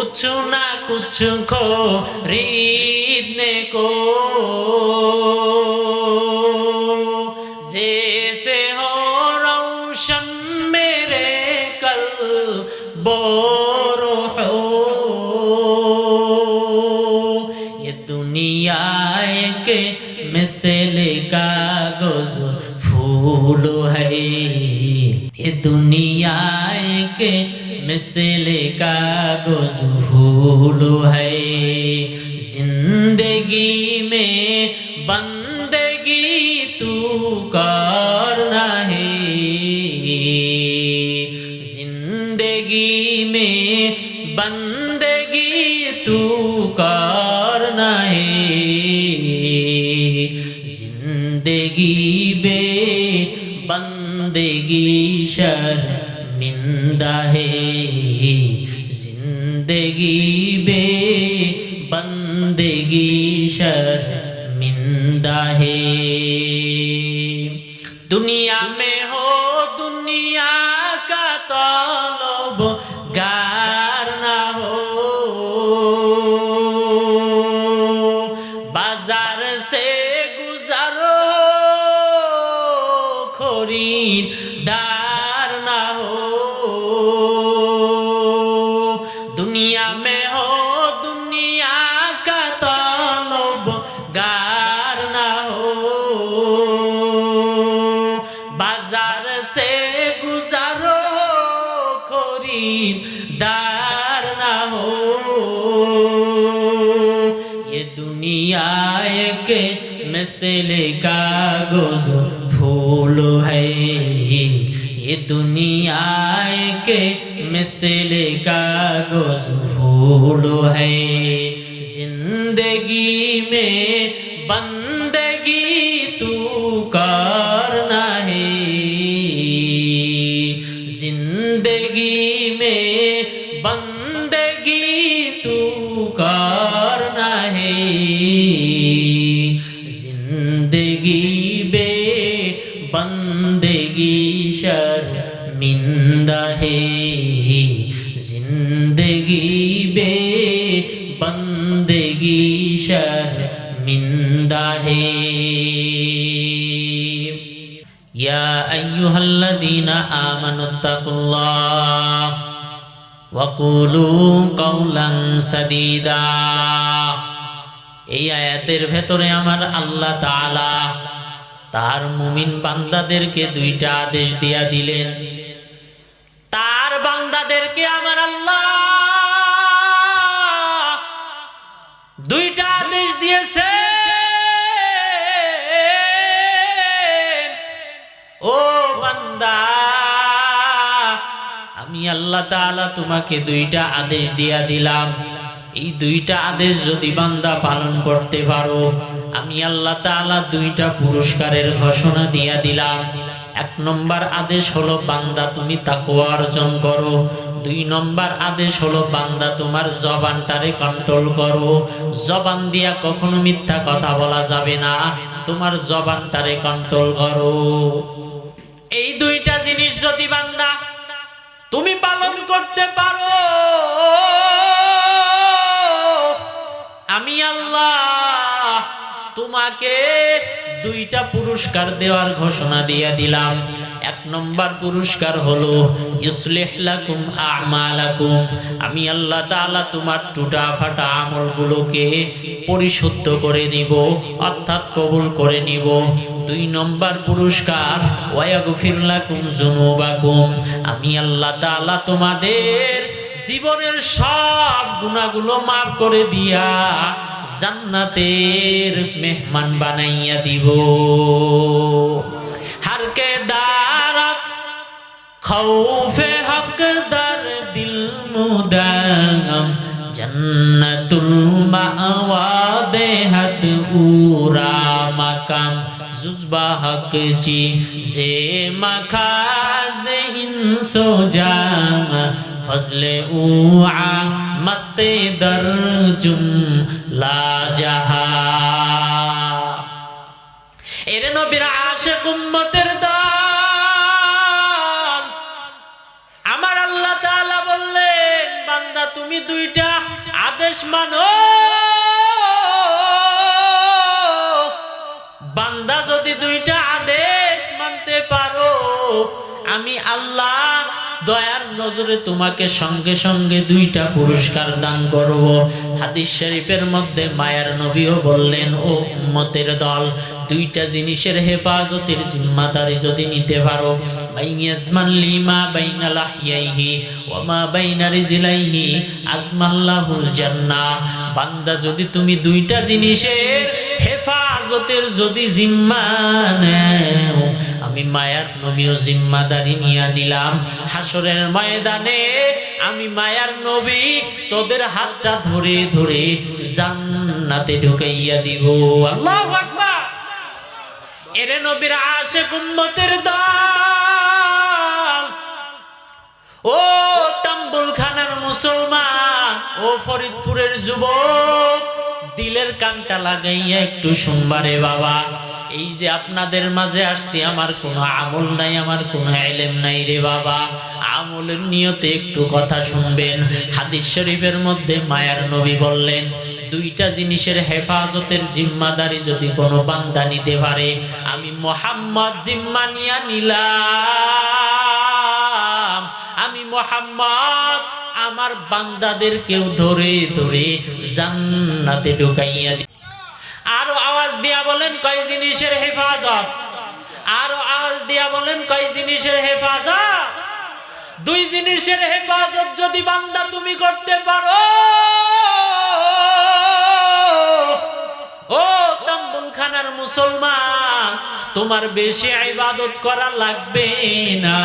कुछ ना कुछ खरीदने को, जैसे हो रोशन मेरे कल्बो रूहो। ये दुनिया एक मिसल कागज फूल है, ये दुनिया एक मिसल कागज फूल है। जिंदगी में बंदगी तू करना है, जिंदगी में बंदगी तू करना है। जिंदगी बे बंदगी शर्मिंदा है, जिंदगी बे बंदगी शर्मिंदा है। दुनिया में हो दुनिया का तलबगार ना हो, बाजार से गुजारो खरीदार ना हो। दुनिया में हो दुनिया का तलबगार ना हो, बाजार से गुजारो खरीदार ना हो। ये दुनिया एक मिसल कागज फूल है, ये दुनिया एक मिसल कागज फूल है। जिंदगी में बंदगी तू करना है, जिंदगी में बंदगी तू करना है। जिंदगी बे बंदगी शर्मिंदा है, जिंदगी बे बंदगी शर्मिंदा है। या अय्युहल्लज़ीना आमनुत्तकुल्लाह वकुलू कौलान सदीदा। এই আয়াতের ভেতরে আমার আল্লাহ তাআলা তার মুমিন বান্দাদেরকে দুইটা আদেশ দিয়া দিলেন। তার বান্দাদেরকে আমার আল্লাহ দুইটা আদেশ দিয়েছে। ও বান্দা, আমি আল্লাহ তাআলা তোমাকে দুইটা আদেশ দিয়া দিলাম। এই দুইটা আদেশ যদি বান্দা পালন করতে পারো, আমি আল্লাহ তাআলা দুইটা পুরস্কারের ঘোষণা দিয়া দিলাম। এক নম্বর আদেশ হলো বান্দা তুমি তাকওয়া অর্জন করো। দুই নম্বর আদেশ হলো বান্দা তোমার জবানটারে কন্ট্রোল করো। জবান দিয়া কখনো মিথ্যা কথা বলা যাবে না, তোমার জবানটারে কন্ট্রোল করো। এই দুইটা জিনিস যদি বান্দা তুমি পালন করতে পারো, আমি আল্লাহ তোমাকে দুইটা পুরস্কার দেওয়ার ঘোষণা দিয়ে দিলাম। এক নম্বর পুরস্কার হলো ইউসলিহ লাকুম আমালাকুম, আমি আল্লাহ তাআলা তোমার টুটা ফাটা আমলগুলোকে পরিশুদ্ধ করে নিব, অর্থাৎ কবুল করে নিব। দুই নম্বর পুরস্কার ওয়ায়াগফির লাকুম যুনুবাকুম, আমি আল্লাহ তাআলা তোমাদের জীবনের সব গুনাহগুলো মাফ করে দিয়া জান্নাতের মেহমান বানাইয়া দিব। হারকে দারাত খৌফে হক দার দিল মুদাম, জান্নাতুল মাওয়া দেহাত উরা মাকাম, जुज़्बा हक ची जे मखाज इंसो जा, फजले उआ मस्ते दर्जुम ला जहा। एरे नबीर आशिक उम्मतेर दल, आमार अल्लाह ताआला बोललेन बांदा তুমি দুইটা আদেশ মানো। বান্দা যদি দুইটা আদেশ মানতে পারো, আমি আল্লাহ দয়ার নজরে তোমাকে সঙ্গে সঙ্গে দুইটা পুরস্কার দান করব। হাদিস শরীফের মধ্যে মায়ার নবীও বললেন, ও উম্মতের দল, দুইটা জিনিসের হেফাজতের জিম্মাদারি যদি নিতে পারো, বাইয়াজমান লিমা বাইনা লাহইয়াইহি ওয়া মা বাইনা রিজলাইহি আজমাল্লাহুল জান্নাহ। বান্দা যদি তুমি দুইটা জিনিসের হেফাজতের যদি জিম্মা নেও, আমি মায়ার নবীও জিম্মাদারি নিয়ে নিলাম। হাসরের ময়দানে আমি মায়ার নবী তোদের হাতটা ধরে ধরে জান্নাতে ঢুকাইয়া দিব। আল্লাহু আকবার। এরে নবীর আশিক উম্মতের দল, ও তাম্বুল খানার মুসলমান, ও ফরিদপুরের যুবক, দিলের কানটা লাগাইয়া একটু শুনবারে বাবা। এই যে আপনাদের মাঝে আসছি, আমার কোনো আমল নাই, আমার কোনো ইলম নাই রে বাবা। আমলের নিয়তে একটু কথা শুনবেন। হাদিস শরীফের মধ্যে মায়ার নবী বললেন, দুইটা জিনিসের হেফাজতের জিম্মাদারি যদি কোনো বান্দা নিতে পারে, আমি মুহাম্মদ জিম্মা নিয়া নিলাম। আমি মুহাম্মদ আমার বান্দাদেরকেও ধরে ধরে জান্নাতে ঢুকাইয়া দি। আরো আওয়াজ দিয়া বলেন কয় জিনিসের হেফাজত? আরো আওয়াজ দিয়া বলেন কয় জিনিসের হেফাজত? দুই জিনিসের হেফাজত যদি বান্দা তুমি করতে পারো, ও তাম্বুল খানার মুসলমান, তোমার বেশি ইবাদত করা লাগবে না।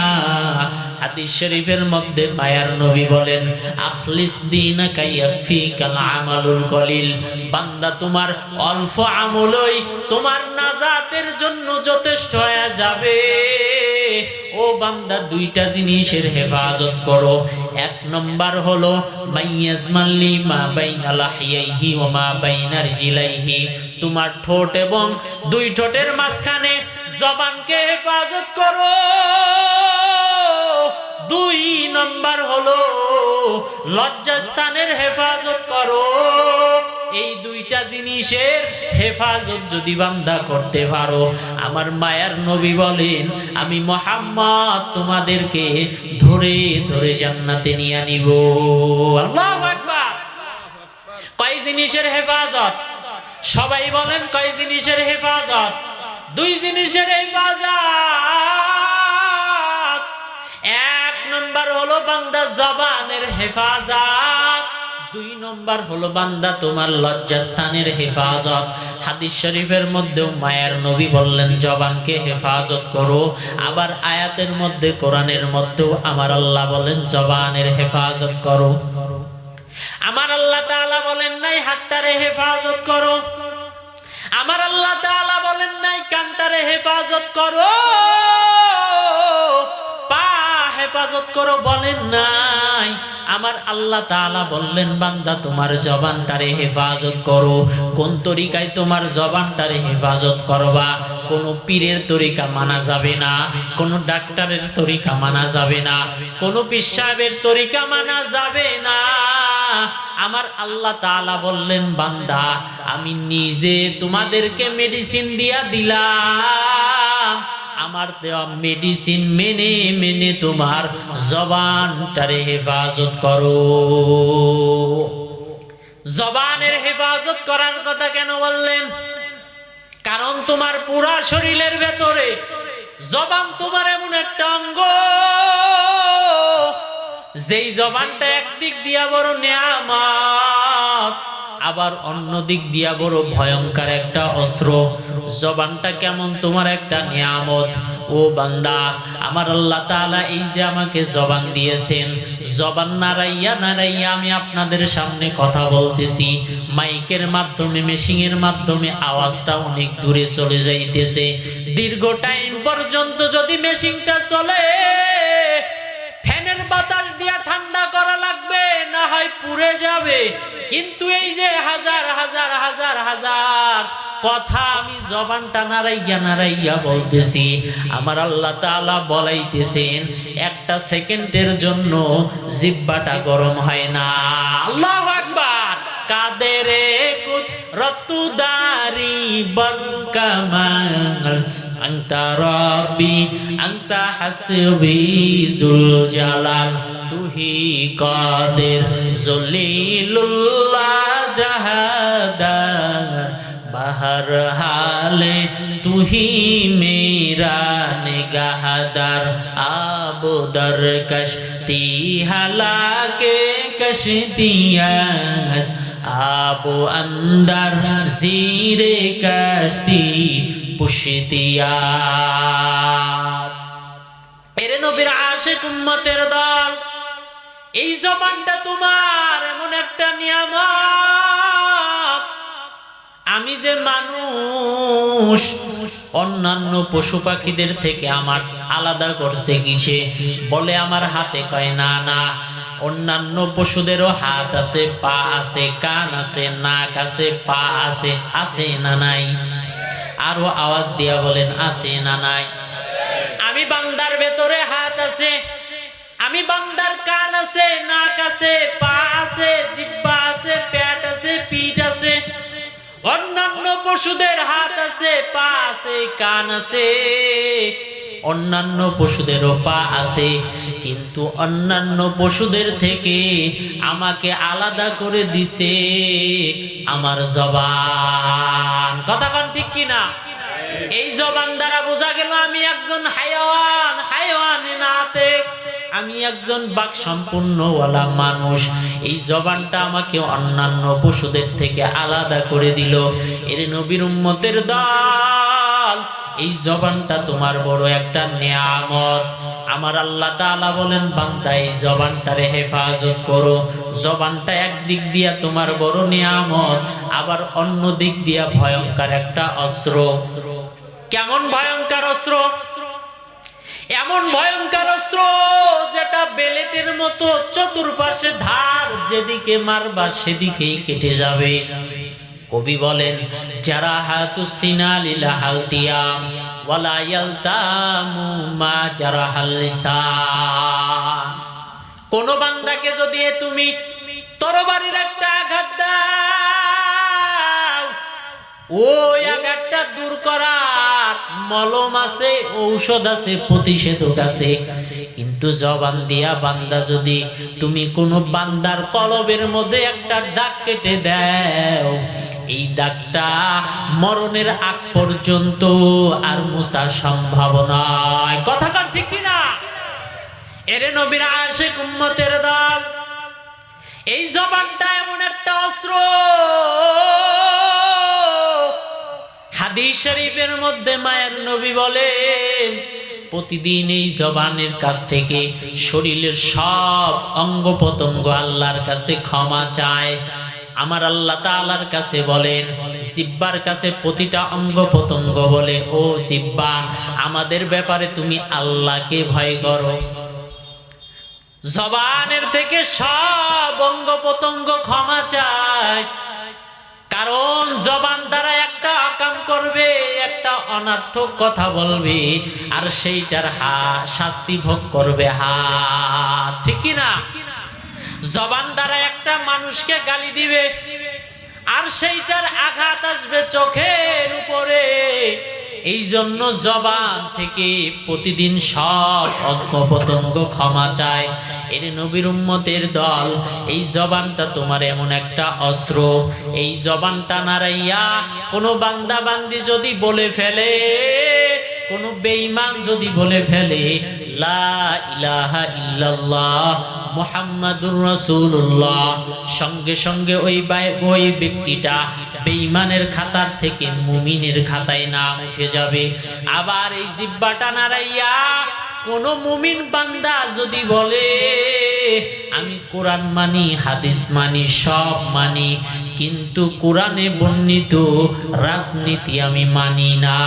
হাদিস শরীফের মধ্যে মায়ার নবী বলেন, আখলিস দীনাকা ইয়াকফিকাল আমালুল কলিল। বান্দা তোমার অল্প আমলই তোমার নাজাতের জন্য যথেষ্ট হয়ে যাবে। ও বান্দা, দুইটা জিনিসের হেফাজত করো। এক নম্বর হলো মাইয়াজমান লিমা বাইনা লাহইয়াইহি ওয়া মা বাইনা রিজলাইহি। তোমার ঠোঁট এবং দুই ঠোঁটের মাঝখানে জবানকে হেফাজত করো। দুই নম্বর হলো লজ্জাস্থানের হেফাজত করো। এই দুইটা জিনিসের হেফাজত যদি বান্দা করতে পারো, আমার মায়ার নবী বলেন, আমি মুহাম্মদ তোমাদেরকে ধরে ধরে জান্নাতে নিয়ে নিব। আল্লাহু আকবার। কয় জিনিসের হেফাজত? সবাই বলেন কয় জিনিসের হেফাজত? দুই জিনিসের হেফাজত। এক নম্বর হলো বান্দা জবানের হেফাজত, দুই নম্বর হলো বান্দা তোমার লজ্জাস্থানের হেফাজত। হাদিস শরীফের মধ্যেও মায়ার নবী বললেন জবানকে হেফাজত করো। আবার আয়াতের মধ্যে, কোরআনের মধ্যেও আমার আল্লাহ বলেন জবানের হেফাজত করো। আমার আল্লাহ তাআলা বলেন নাই হাতটারে হেফাজত করো। আমার আল্লাহ তাআলা বলেন নাই কানটারে হেফাজত করো, পা হেফাজত করো বলেন নাই। আমার আল্লাহ তাআলা বললেন বান্দা তোমার জবানটারে হেফাজত করো। কোন তরিকায় তোমার জবানটারে হেফাজত করবা? কোন পীরের তরিকা মানা যাবে না, কোন ডাক্তারের তরিকা মানা যাবে না, কোন পীর সাহেবের তরিকা মানা যাবে না। আমার আল্লাহ তাআলা বললেন বান্দা আমি নিজে তোমাদেরকে মেডিসিন দিয়া দিলাম। আমার দেওয়া মেডিসিন মেনে মেনে তোমার জবানটারে হেফাজত করো। জবানের হেফাজত করার কথা কেন বললেন? কারণ তোমার পুরা শরীরের ভেতরে জবান তোমার এমন একটা অঙ্গ, যেই জবানটা একদিক দিয়া বড় নিয়ামত, আবার অন্য দিক দিয়া বড় ভয়ঙ্কর একটা অস্ত্র। জবানটা কেমন তোমার একটা নিয়ামত। ও বান্দা, আমার আল্লাহ তাআলা এই যে আমাকে জবান দিয়েছেন, জবান নাড়াইয়া নাড়াইয়া আমি আপনাদের সামনে কথা বলতেছি। মাইকের মাধ্যমে, মেশিনের মাধ্যমে আওয়াজটা অনেক দূরে চলে যাইতেছে। দীর্ঘ টাইম পর্যন্ত যদি মেশিনটা চলে, ফ্যানের বাতাস দিয়া ঠান্ডা করা লাগবে, না হয় পুড়ে যাবে। কিন্তু এই যে হাজার হাজার হাজার হাজার কথা আমি জবানটা নাড়াইয়া বলতেছি, আমার আল্লাহ তাআলা বলাইতেছেন একটা সেকেন্ডের জন্য জিহ্বাটা গরম হয় না। আল্লাহু আকবার। কাদেরে কুদরতুদারি বরকামাল আনতা রব্বি আনতা হাসবি জুল জালাল তুহি কাদের জলিলুল্লাহ জাহাদার বাহার হালে তুহি মেরা নিগাহদার আবুদার কশতি হালাকে কশতিয়াস আবু আন্দার জিরে কশতি পুশতিয়াস। এরে নবীর আশিক উম্মতের দল, এই জবানটা তোমার এমন একটা নিয়ামত। আমি যে মানুষ, অন্যান্য পশু পাখিদের থেকে আমার আলাদা করছে কিসে? বলে আমার হাতে, কয় না না, অন্যান্য পশুদেরও হাত আছে, পা আছে, কান আছে, নাক আছে, পা আছে, আছে না নাই? আরো আওয়াজ দিয়া বলেন, আছে না নাই? আমি বান্দার ভেতরে হাত আছে, আমি বান্দার কান আছে, নাক আছে, পা আছে, জিহ্বা আছে, পেট আছে, পিঠ আছে। অন্যান্য পশুদের হাত আছে, পা আছে, কান আছে, অন্যান্য পশুদেরও পা আছে, কিন্তু অন্যান্য পশুদের থেকে আমাকে আলাদা করে দিছে আমার জবান। কথা কোন ঠিক কিনা? এই জবান দ্বারা বোঝা গেল আমি একজন হায়াওয়ান, হায়াওয়ানে নাতে, আমি একজন বাক সম্পূর্ণওয়ালা মানুষ। এই জবানটা আমাকে অন্যান্য পশুদের থেকে আলাদা করে দিল। এর নবীর উম্মতের দল, এই জবানটা তোমার বড় একটা নিয়ামত। আমার আল্লাহ তাআলা বলেন, বান্দা এই জবানটারে হেফাজত করো। জবানটা একদিক দিয়া তোমার বড় নিয়ামত, আবার অন্য দিক দিয়া ভয়ঙ্কর একটা অস্ত্র। কেমন ভয়ঙ্কর অস্ত্র? এমন ভয়ঙ্কর অস্ত্র যেটা বেলেটের মতো চতুর্পাশে ধার, যেদিকে মারবা সেদিকেই কেটে যাবে। কবি বলেন, যারা হাতু সিনালিলা হালতিয়াম ওয়ালা ইয়ালতামু মা যারা হালিসান। কোন বান্দাকে যদি তুমি তরবারির একটা আঘাত দাও, ওই আঘাতটা দূর করার মলম আছে, ঔষধ আছে, প্রতিষেধক আছে, কিন্তু জবান দিয়া বান্দা যদি তুমি কোন বান্দার কলবের মধ্যে একটা দাগ কেটে দাও, এই দাগটা মরণের আগ পর্যন্ত আর মুছার সম্ভব নয়। কথা কান ঠিক কিনা? এরে নবীর আশিক উম্মতের দল, এই জবানটা এমন একটা অস্ত্র। হাদিস শরীফের মধ্যে মায়ের নবী বলেন, প্রতিদিন এই জবানের কাছ থেকে শরীরের সব অঙ্গ প্রত্যঙ্গ আল্লাহর কাছে ক্ষমা চায়। আমার আল্লাহ তাআলার কাছে বলেন, জিহ্বার কাছে প্রতিটা অঙ্গ প্রত্যঙ্গ বলে, ও জিহ্বা, আমাদের ব্যাপারে তুমি আল্লাহকে ভয় করো। জবানের থেকে সব অঙ্গ প্রত্যঙ্গ ক্ষমা চায়, কারণ জবান দ্বারা একটা আকাম করবে, একটা অনর্থক কথা বলবে, আর সেইটার শাস্তি ভোগ করবে হাত। ঠিক কিনা? জবান দ্বারা একটা মানুষকে গালি দিবে, আর সেইটার আঘাত আসবে চোখের উপরে। এই জন্য জবান থেকে প্রতিদিন সব অঙ্গ প্রত্যঙ্গ ক্ষমা চায়। এর নবীর উম্মতের দল, এই জবানটা তোমার এমন একটা অস্ত্র। এই জবানটা নাড়াইয়া কোনো বান্দা বান্দি যদি বলে ফেলে, কোনো বেঈমান যদি বলে ফেলে লা ইলাহা ইল্লাল্লাহ মুহাম্মাদুর রাসূলুল্লাহ, সঙ্গে সঙ্গে ওই ব্যক্তিটা বেঈমানের খাতার থেকে মুমিনের খাতায় নাম উঠে যাবে। আবার এই জিহ্বাটা নাড়াইয়া কোন মুমিন বান্দা যদি বলে, আমি কোরআন মানি, হাদিস মানি, সব মানি, কিন্তু কোরআনে বর্ণিত রাজনীতি আমি মানি না।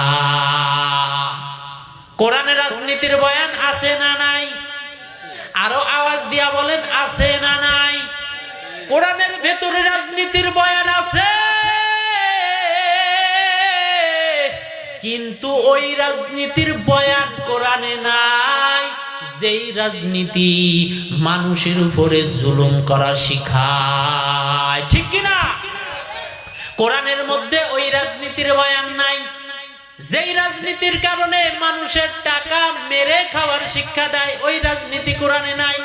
কোরআনে রাজনীতির বয়ান আছে না নাই? আরো আওয়াজ দিয়া বলেন, আছে না নাই? কোরআনের ভেতরে রাজনীতির বয়ান আছে। কিন্তু ওই রাজনীতির বয়ান কোরআনে নাই, যেই রাজনীতি মানুষের উপরে জুলুম করা শিখায়। ঠিক কিনা? কোরআনের মধ্যে ওই রাজনীতির বয়ান নাই, যেই রাজনীতির কারণে মানুষের টাকা মেরে খাওয়ার শিক্ষা দেয়, ওই রাজনীতি কোরআনে নাই।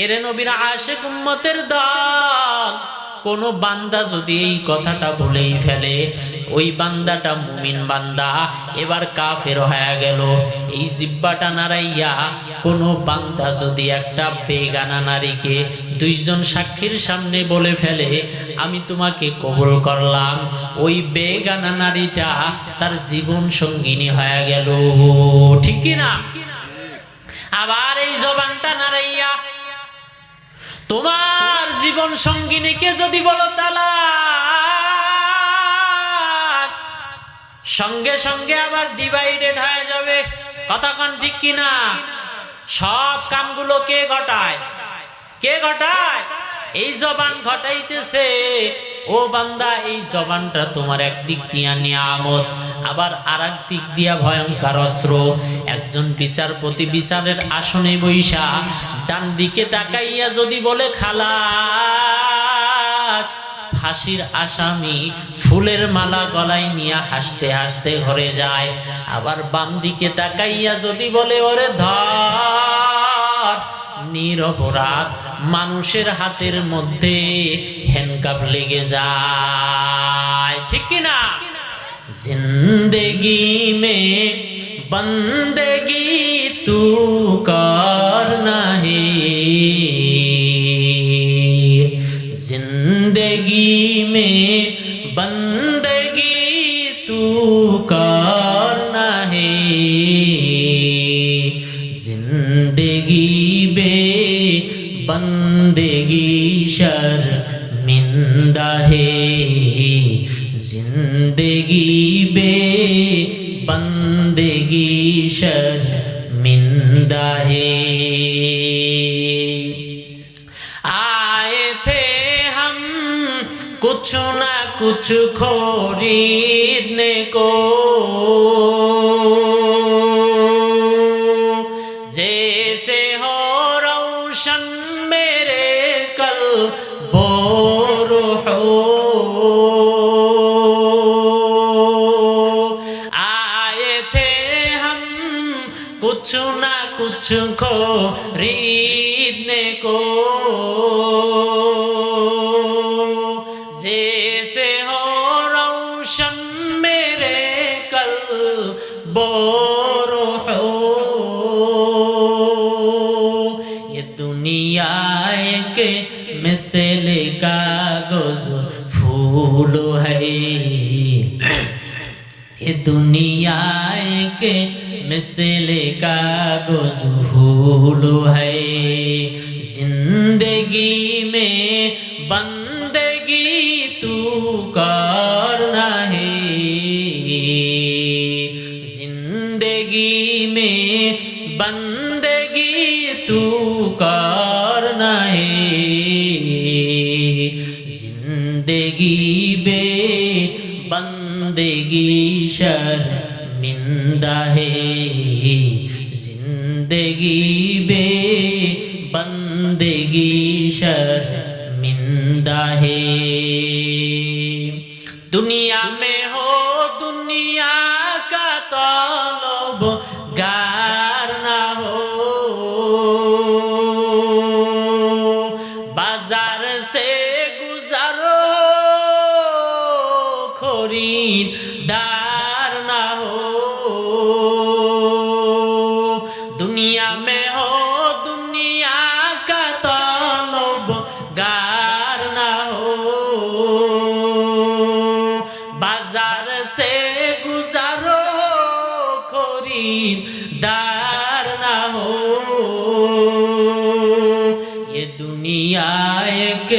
এরে নবীর আশিক উম্মতের দল, কোন বান্দা যদি এই কথাটা বলেই ফেলে, ওই বান্দাটা মুমিন বান্দা, এবার কাফের হয়ে গেল। এই জিহ্বাটা নাড়াইয়া কোন বান্দা যদি একটা বেগানা নারীকে দুইজন সাক্ষীর সামনে বলে ফেলে, আমি তোমাকে কবুল করলাম, ওই বেগানা নারীটা তার জীবন সঙ্গিনী হয়ে গেল। ঠিক কিনা? আবার এই জবানটা নাড়াইয়া তোমার জীবন সঙ্গিনীকে যদি বলো তালাক, সঙ্গে সঙ্গে আবার ডিভাইডেড হয়ে যাবে। কথা কোন ঠিক কিনা? সব কামগুলো কে ঘটায়? কে ঘটায়? এই জবান ঘটাইতেছে। ও বান্দা, এই জবানটা তোমার একদিক দিয়া নিয়ামত, আবার আর এক দিক দিয়া ভয়ঙ্কর অস্ত্র। একজন বিচারপতি বিচারের আসনে বৈশা ডান দিকে তাকাইয়া যদি বলে খালাস, ফাঁসির আসামি ফুলের মালা গলায় নিয়ে হাসতে হাসতে ঘরে যায়। আবার বাম দিকে তাকাইয়া যদি বলে ওরে ধর, নিরপরাধ মানুষের হাতের মধ্যে হ্যান্ডকাপ লেগে যায়। ঠিক কিনা? जिंदगी में बंदगी तू करना है, जिंदगी में बंदगी तू करना है, जिंदगी बे बंदगी शर्मिंदा है, जिंदगी बे बंदगी शर्मिंदा है। आए थे हम कुछ ना कुछ खरीदने को, जैसे हो रोशन मेरे कल बोर हो, कुछ ना कुछ खरीदने को, जैसे हो रोशन मेरे कल बोर हो। ये दुनिया के मिसले कागज फूल है, ये दुनिया के मिसले कागज फूल है, जिंदगी में बंदगी तू करना है, जिंदगी में बंदगी तू करना है, जिंदगी बे बंदगी शर्मिंदा है, जिंदगी बे बंदगी शर्मिंदा है। दुनिया में हो दुनिया का तलबगार ना हो, बाजार से गुजारो खरीदार ना हो, दुनिया में हो दुनिया का तलबगार ना हो, बाजार से गुजारो खरीदार ना हो। ये दुनिया एक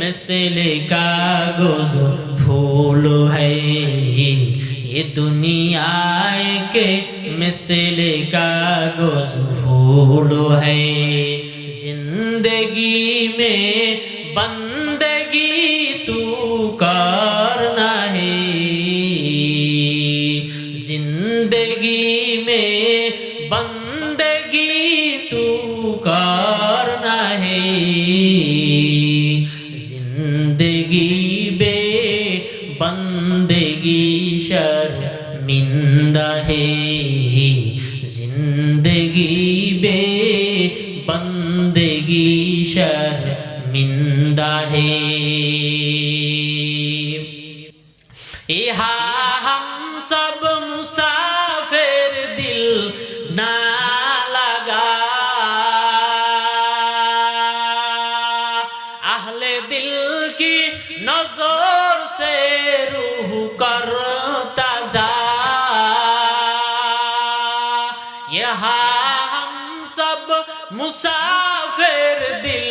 मिसले कागज फूल है, ये दुनिया के मिसले कागज फूल है, जिंदगी में बंदगी तू करना है, जिंदगी बे बंदगी शर्मिंदा है, जिंदगी बे बंदगी शर्मिंदा है। यहाँ हम सब मुसाफिर दिल ना लगा, अहले दिल की नजर से रूह कर ताजा। यहाँ हम सब मुसाफिर दिल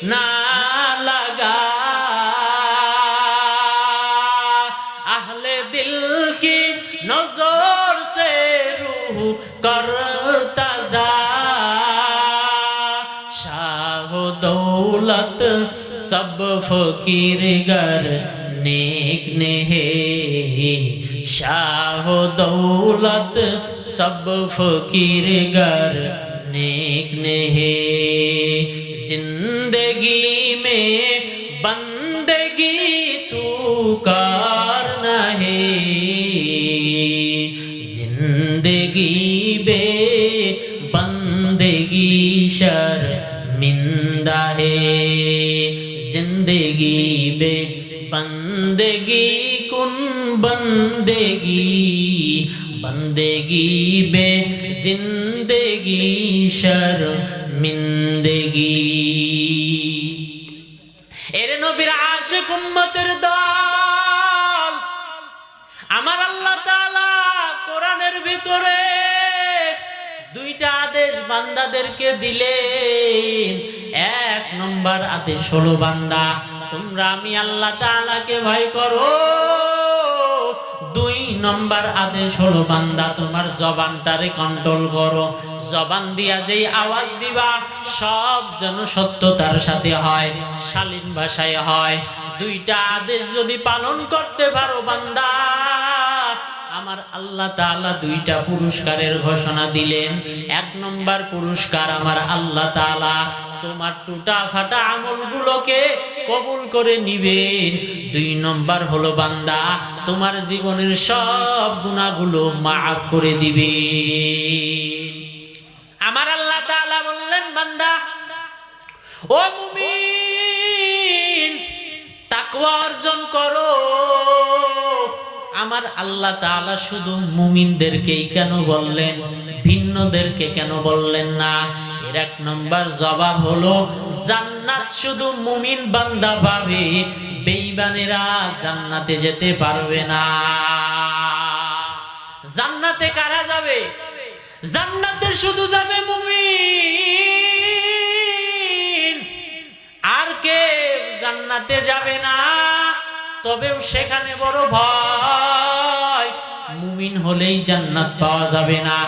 ना लगा, अहले दिल की नजर से रूह कर ताजा। शाह दौलत सब फकीर गर नेक ने है, शाह दौलत सब फकीर गर नेक ने है। जिंदगी में बंदगी तू करना है, जिंदगी बे बंदगी शर्मिंदा है, जिंदगी बे बंदगी कुन बंदगी, बंदगी बे जिंदगी शर्मिंदगी। এর নবীর আশিক উম্মতের দল, আমার আল্লাহ তাআলা কোরআনের ভিতরে দুইটা আদেশ বান্দাদেরকে দিলেন। এক নম্বর আদেশ হলো, বান্দা তোমরা আমি আল্লাহ তাআলাকে ভয় করো। দুই নম্বর আদেশ হলো, বান্দা তোমার জবানটারে কন্ট্রোল করো, জবান দিয়া যেই আওয়াজ দিবা সব যেন সত্যতার সাথে হয়, শালীন ভাষায় হয়। দুইটা আদেশ যদি পালন করতে পারো বান্দা, আমার আল্লাহ তাআলা দুইটা পুরস্কারের ঘোষণা দিলেন। এক নম্বর পুরস্কার, আমার আল্লাহ তাআলা তোমার টুটা ফাটা আমলগুলোকে কবুল করে নিবেন। দুই নম্বর হলো, বান্দা তোমার জীবনের সব গুনাহগুলো মাফ করে দিবে। আমার আল্লাহ তাআলা বললেন, বান্দা ও মুমিন তাকওয়া অর্জন করো। আমার আল্লাহ তাআলা শুধু মুমিনদেরকেই কেন বললেন, ভিন্নদেরকে কেন বললেন না? এর এক নম্বর জবাব হলো, জান্নাত শুধু মুমিন বান্দা পাবে, বেঈমানেরা জান্নাতে যেতে পারবে না। জান্নাতে কারা যাবে? জান্নাতে শুধু যাবে মুমিন, আর কেউ জান্নাতে যাবে না। তবেও সেখানে বড় ভয়, মুমিন হলেই জান্নাত পাওয়া যাবে না।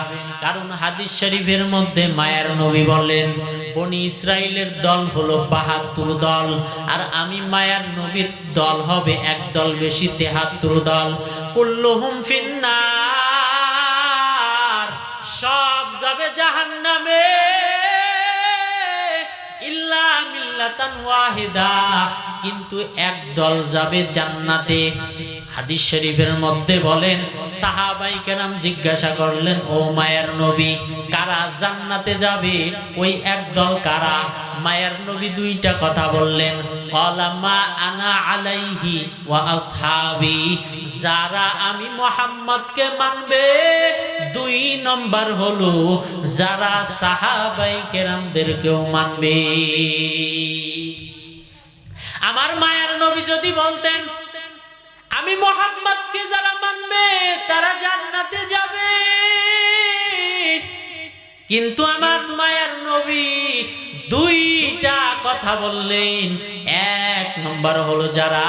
কারণ হাদিস শরীফের মধ্যে মায়ার নবী বলেন, বনি ইসরাইলের দল হলো ৭২ দল, আর আমি মায়ার নবীর দল হবে এক দল বেশি, ৭৩ দল। কুল্লুহুম ফিন্নার, সব যাবে জাহান্নামে, ইল্লা মিল্লাতান ওয়াহিদা, কিন্তু এক দল যাবে জান্নাতে। হাদিস শরীফের মধ্যে বলেন, সাহাবায়ে কেরাম জিজ্ঞাসা করলেন, ও মায়ার নবী কারা জান্নাতে যাবে? ওই এক দল কারা? মায়ার নবী দুইটা কথা বললেন, ক্বালা মা আনা আলাইহি ওয়া আসহাবি, যারা আমি মুহাম্মদকে মানবে। দুই নম্বর হলো, যারা সাহাবায়ে কেরামদেরকেও মানবে। আমার মায়ার নবী যদি বলতেন, আমি মুহাম্মদকে যারা মানবে তারা জান্নাতে যাবে, কিন্তু আমার মায়ার নবী দুইটা কথা বললেন। এক নম্বর হলো, যারা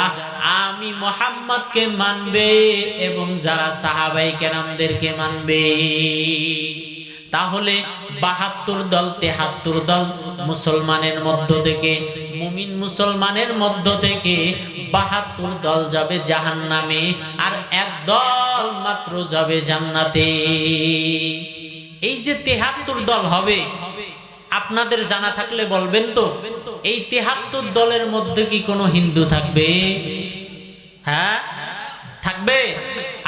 আমি মুহাম্মদকে মানবে এবং যারা সাহাবায়ে কেরামদেরকে মানবে। তাহলে ৭২ দল ৭৩ দল মুসলমানের মধ্য থেকে, মুমিন মুসলমানের মধ্য থেকে ৭২ দল যাবে জাহান্নামে, আর এক দল মাত্র যাবে জান্নাতে। এই যে ৭৩ দল হবে, আপনাদের জানা থাকলে বলবেন তো, এই ৭৩ দলের মধ্যে কি কোনো হিন্দু থাকবে? হ্যাঁ থাকবে?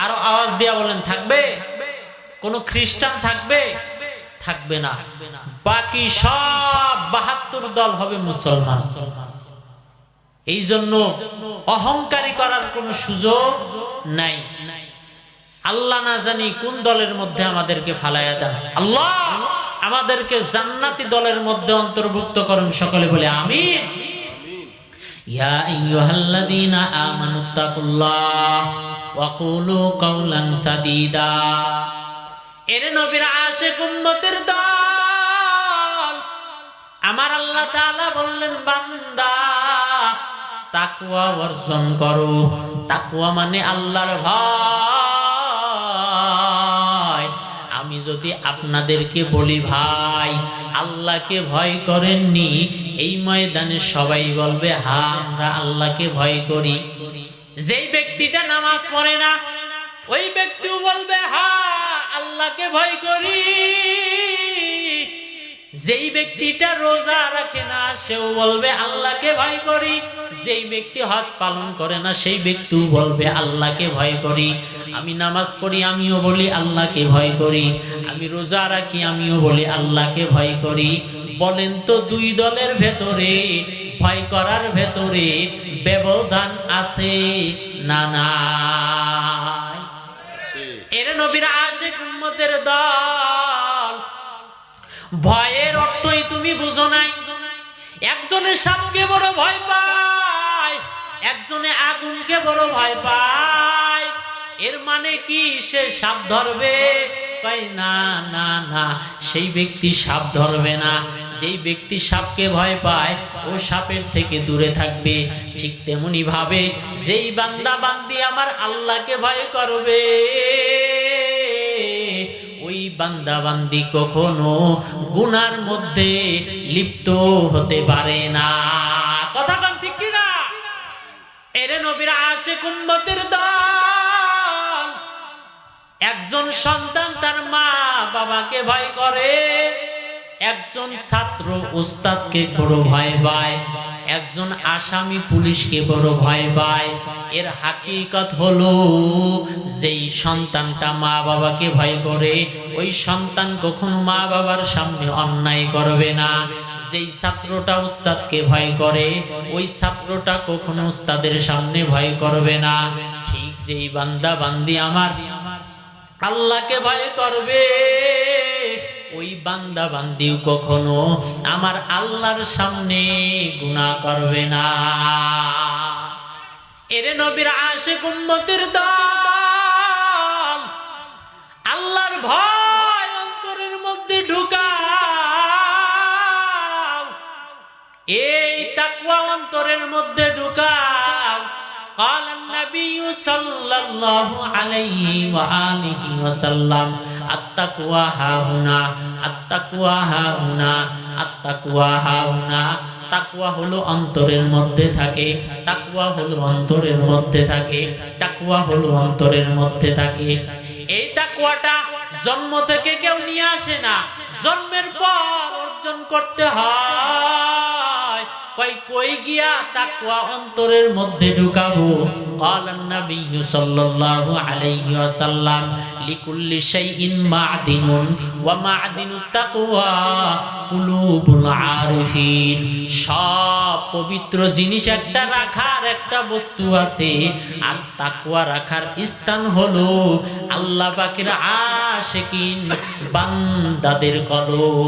আরো আওয়াজ দিয়া বলেন, থাকবে? কোনো খ্রিস্টান থাকবে? থাকবে না। বাকি সব ৭২ দল হবে মুসলমান। এই জন্য অহংকারী করার কোনো সুযোগ নাই। আল্লাহ না জানি কোন দলের মধ্যে আমাদেরকে ফালাইয়া দেন। আল্লাহ আমাদেরকে জান্নাতি দলের মধ্যে অন্তর্ভুক্ত করুন, সকলে বলে আমিন। ইয়া আইয়ুহাল্লাযীনা আমানুত্তাকুল্লাহ ওয়া কুলু কাওলান সাদীদা। এরে নবীর আশিক উম্মতের দল, আমার আল্লাহ তাআলা বললেন বান্দা তাকওয়া অর্জন করো। তাকওয়া মানে আল্লাহর ভয়। আমি যদি আপনাদেরকে বলি ভাই আল্লাহকে ভয় করেননি, এই ময়দানে সবাই বলবে হ্যাঁ আমরা আল্লাহকে ভয় করি। যেই ব্যক্তিটা নামাজ পড়ে না ওই ব্যক্তিও বলবে হ্যাঁ আল্লাহকে ভয় করি। যেই ব্যক্তিটা রোজা রাখে না সেও বলবে আল্লাহকে ভয় করি। যেই ব্যক্তি হজ পালন করে না সেই ব্যক্তিও বলবে আল্লাহকে ভয় করি। আমি নামাজ পড়ি আমিও বলি আল্লাহকে ভয় করি। আমি রোজা রাখি আমিও বলি আল্লাহকে ভয় করি। বলেন তো দুই দলের ভেতরে ভয় করার ভেতরে ব্যবধান আছে না নাই? এর নবীর আশিক উম্মতের দল, ভয়ের অর্থই তুমি বুঝো নাই। একজনে সাপকে বড় ভয় পায়, একজনে আগুনকে বড় ভয় পায়। এর মানে কি সে সাপ ধরবে? না না না, সেই ব্যক্তি সাপ ধরবে না। যেই ব্যক্তি সাপকে ভয় পায় ও সাপের থেকে দূরে থাকবে। ঠিক তেমনি ভাবে যেই বান্দা বান্দি আমার আল্লাহকে ভয় করবে ওই বান্দা বান্দি কখনো গুনার মধ্যে লিপ্ত হতে পারে না। কথা কোন ঠিক কি না? এরে নবীর আশিক উম্মতের দল, একজন সন্তান তার মা বাবাকে ভয় করে, একজন ছাত্র উস্তাদকে বড় ভয় পায়, একজন আসামি পুলিশকে বড় ভয় পায়। এর হাকিকত হলো যেই সন্তানটা মা বাবাকে ভয় করে ওই সন্তান কখনো মা বাবার সামনে অন্যায় করবে না। যেই ছাত্রটা উস্তাদকে ভয় করে ওই ছাত্রটা কখনো উস্তাদের সামনে ভয় করবে না। ঠিক যেই বান্দা বান্দি আমার আল্লাহকে ভয় করবে ওই বান্দা বান্দিও কখনো আমার আল্লাহর সামনে গুনাহ করবে না। এরে নবীর আশিক উম্মতের দল, আল্লাহর ভয় অন্তরের মধ্যে ঢুকাও, এই তাকওয়া অন্তরের মধ্যে ঢুকাও। قال النبي صلى الله عليه وآله وسلم التقوى هاهنا التقوى هاهنا التقوى هاهنا। তাকওয়া হলো অন্তরের মধ্যে থাকে, তাকওয়া হলো অন্তরের মধ্যে থাকে, তাকওয়া হলো অন্তরের মধ্যে থাকে। এই তাকওয়াটা জন্ম থেকে কেউ নিয়ে আসে না, জন্মের পর অর্জন করতে হয়। কই গিয়া তাকওয়া অন্তরের মধ্যে ঢুকাবো? قال النبي صلى الله عليه وسلم لكل شيء معدن ومعدن التقوى قلوب العارفين। সব পবিত্র জিনিস একটা রাখার একটা বস্তু আছে, আর তাকওয়া রাখার স্থান হলো আল্লাহ পাকের আশিকিন বান্দাদের কলব।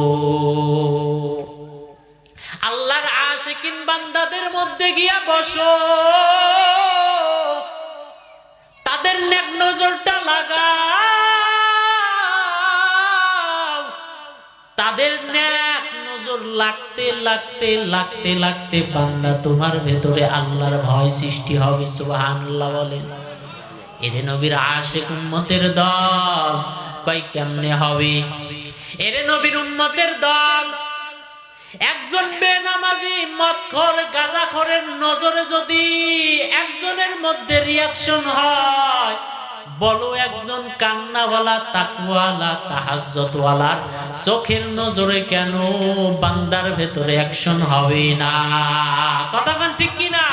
আল্লাহর আশিকিন বান্দাদের মধ্যে গিয়া বসো, তাদের নেক নজরটা লাগাও। তাদের নেক নজর লাগতে লাগতে লাগতে লাগতে বান্দা তোমার ভেতরে আল্লাহর ভয় সৃষ্টি হবে। সুবহানাল্লাহ বলেন। এরে নবীর আশিক উম্মতের দল, কই কেমনে হবে? এরে নবীর উম্মতের দল, একজন বেনামাজি মদখোর গাঁজাখোরের নজরে যদি একজনের মধ্যে রিয়াকশন হয়, বলো একজন কান্নাওয়ালা তাকওয়ালা তাহাজ্জুদওয়ালার চোখের নজরে কেন বান্দার ভেতরে অ্যাকশন হবে না? কথা কোন ঠিক কি না?